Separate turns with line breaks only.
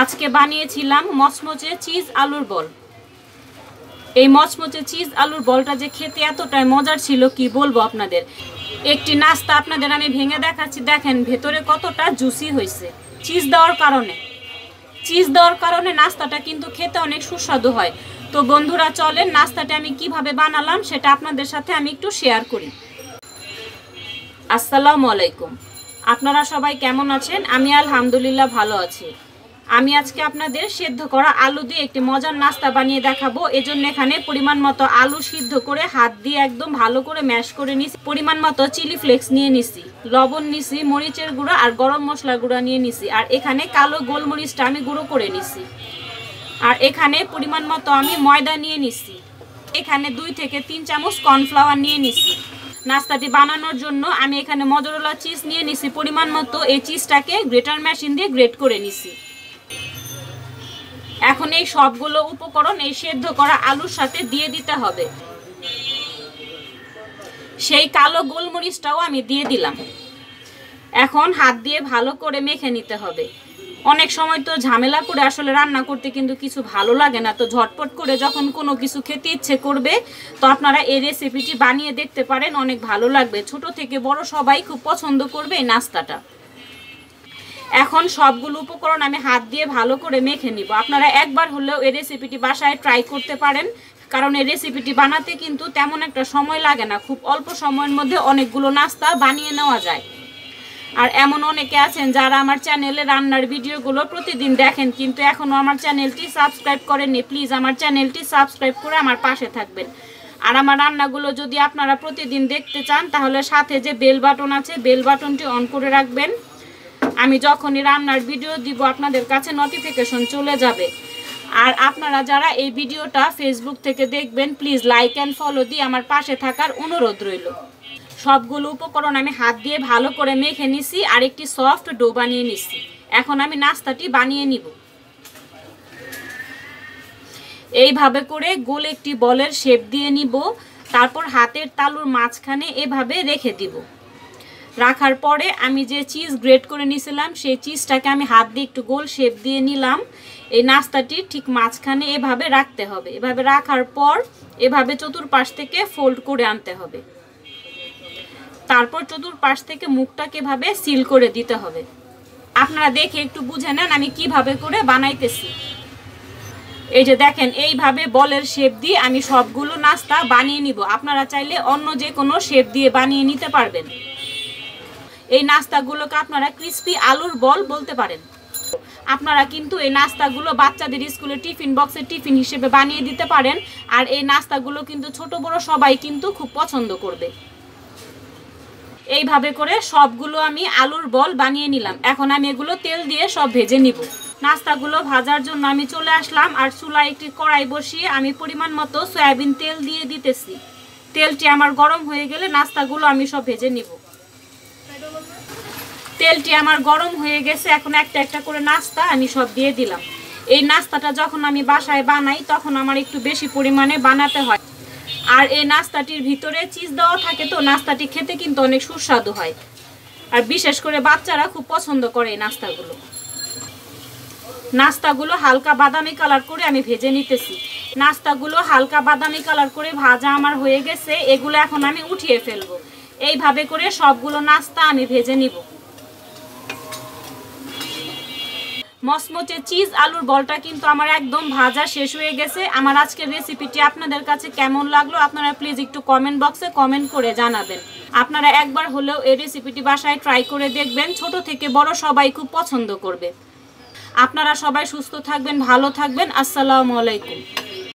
আজকে বানিয়েছিলাম মচমচে চিজ আলুর বল। এই মচমচে চিজ আলুর বলটা যে খেতে এতটাই মজার ছিল কি বলবো আপনাদের। একটি নাস্তা আপনাদের আমি ভেঙে দেখাচ্ছি, দেখেন ভেতরে কতটা জুসি হয়েছে। চিজ দেওয়ার কারণে নাস্তাটা কিন্তু খেতে অনেক সুস্বাদু হয়। তো বন্ধুরা চলেন নাস্তাটা আমি কিভাবে বানালাম সেটা আপনাদের সাথে আমি একটু শেয়ার করি। আসসালামু আলাইকুম, আপনারা সবাই কেমন আছেন? আমি আলহামদুলিল্লাহ ভালো আছি। আমি আজকে আপনাদের সেদ্ধ করা আলু দিয়ে একটি মজার নাস্তা বানিয়ে দেখাবো। এজন্য এখানে পরিমাণ মতো আলু সিদ্ধ করে হাত দিয়ে একদম ভালো করে ম্যাশ করে নিছি। পরিমাণ মতো চিলি ফ্লেক্স নিয়ে নিছি, লবণ নিছি, মরিচের গুঁড়া আর গরম মশলার গুঁড়া নিয়ে নিছি। আর এখানে কালো গোলমরিচটা আমি গুঁড়ো করে নিছি। আর এখানে পরিমাণ মতো আমি ময়দা নিয়ে নিছি। এখানে 2 থেকে 3 চামচ কর্নফ্লাওয়ার নিয়ে নিছি। নাস্তাটি বানানোর জন্য আমি এখানে মজরেলা চিজ নিয়ে নিছি পরিমাণ মতো। এই চিজটাকে গ্রেটার মেশিন দিয়ে গ্রেট করে নিছি। এখন এই সবগুলো উপকরণ এই সেদ্ধ করা আলুর সাথে দিয়ে দিতে হবে। সেই কালো গোলমরিচটাও আমি দিয়ে দিলাম। এখন হাত দিয়ে ভালো করে মেখে নিতে হবে। অনেক সময় তো ঝামেলা করে আসলে রান্না করতে কিন্তু কিছু ভালো লাগে না। তো ঝটপট করে যখন কোনো কিছু খেতে ইচ্ছে করবে তো আপনারা এই রেসিপিটি বানিয়ে দেখতে পারেন, অনেক ভালো লাগবে। ছোট থেকে বড় সবাই খুব পছন্দ করবে এই নাস্তাটা। এখন সবগুলো উপকরণ আমি হাত দিয়ে ভালো করে মেখে নিব। আপনারা একবার হলেও এই রেসিপিটি বাসায় ট্রাই করতে পারেন, কারণ এই রেসিপিটি বানাতে কিন্তু তেমন একটা সময় লাগে না। খুব অল্প সময়ের মধ্যে অনেকগুলো নাস্তা বানিয়ে নেওয়া যায়। আর এমন অনেকে আছেন যারা আমার চ্যানেলে রান্নার ভিডিওগুলো প্রতিদিন দেখেন কিন্তু এখনও আমার চ্যানেলটি সাবস্ক্রাইব করেননি। প্লিজ আমার চ্যানেলটি সাবস্ক্রাইব করে আমার পাশে থাকবেন। আর আমার রান্নাগুলো যদি আপনারা প্রতিদিন দেখতে চান তাহলে সাথে যে বেল বাটন আছে বেল বাটনটি অন করে রাখবেন। আমি যখনই রান্নার ভিডিও দিব আপনাদের কাছে নোটিফিকেশন চলে যাবে। আর আপনারা যারা এই ভিডিওটা ফেসবুক থেকে দেখবেন প্লিজ লাইক অ্যান্ড ফলো দিয়ে আমার পাশে থাকার অনুরোধ রইল। সবগুলো উপকরণ আমি হাত দিয়ে ভালো করে মেখে নিছি আর একটি সফট ডো বানিয়ে নিছি। এখন আমি নাস্তাটি বানিয়ে নিব। এইভাবে করে গোল একটি বলের শেপ দিয়ে নিব। তারপর হাতের তালুর মাঝখানে এভাবে রেখে দিব। রাখার পরে আমি যে চিজ গ্রেট করে নিয়েছিলাম সেই চিজটাকে আমি হাত দিয়ে একটু গোল শেপ দিয়ে নিলাম। এই নাস্তাটি ঠিক মাঝখানে এভাবে রাখতে হবে। এভাবে রাখার পর এভাবে চতুর্পাশ থেকে ফোল্ড করে আনতে হবে। তারপর চতুর্পাশ থেকে মুখটাকে এভাবে সিল করে দিতে হবে। আপনারা দেখে একটু বুঝে নেন আমি কিভাবে করে বানাইতেছি। এই যে দেখেন এইভাবে বলের শেপ দিয়ে আমি সবগুলো নাস্তা বানিয়ে নিব। আপনারা চাইলে অন্য যে কোনো শেপ দিয়ে বানিয়ে নিতে পারবেন। এই নাস্তাগুলোকে আপনারা ক্রিস্পি আলুর বল বলতে পারেন। আপনারা কিন্তু এই নাস্তাগুলো বাচ্চাদের স্কুলে টিফিন বক্সে টিফিন হিসেবে বানিয়ে দিতে পারেন। আর এই নাস্তাগুলো কিন্তু ছোট বড় সবাই কিন্তু খুব পছন্দ করবে। এইভাবে করে সবগুলো আমি আলুর বল বানিয়ে নিলাম। এখন আমি এগুলো তেল দিয়ে সব ভেজে নিব। নাস্তাগুলো ভাজার জন্য আমি চলে আসলাম আর চুলায় একটি কড়াই বসিয়ে আমি পরিমাণ মতো সয়াবিন তেল দিয়ে দিতেছি। তেলটি আমার গরম হয়ে গেলে নাস্তাগুলো আমি সব ভেজে নিব। তেলটি আমার গরম হয়ে গেছে। এখন একটা একটা করে নাস্তা আমি সব দিয়ে দিলাম। এই নাস্তাটা যখন আমি বাসায় বানাই তখন আমার একটু বেশি পরিমাণে বানাতে হয়। আর এই নাস্তাটির ভিতরে চিজ দেওয়া থাকে তো নাস্তাটি খেতে কিন্তু অনেক সুস্বাদু হয়। আর বিশেষ করে বাচ্চারা খুব পছন্দ করে এই নাস্তাগুলো হালকা বাদামি কালার করে আমি ভেজে নিতেছি। নাস্তাগুলো হালকা বাদামি কালার করে ভাজা আমার হয়ে গেছে। এগুলো এখন আমি উঠিয়ে ফেলবো। এইভাবে করে সবগুলো নাস্তা আমি ভেজে নিব। মচমচে চিজ আলুর বলটা কিন্তু আমার একদম ভাজা শেষ হয়ে গেছে। আমার আজকের রেসিপিটি আপনাদের কাছে কেমন লাগলো আপনারা প্লিজ একটু কমেন্ট বক্সে কমেন্ট করে জানাবেন। আপনারা একবার হলেও এই রেসিপিটি বাসায় ট্রাই করে দেখবেন। ছোট থেকে বড় সবাই খুব পছন্দ করবে। আপনারা সবাই সুস্থ থাকবেন, ভালো থাকবেন। আসসালামু আলাইকুম।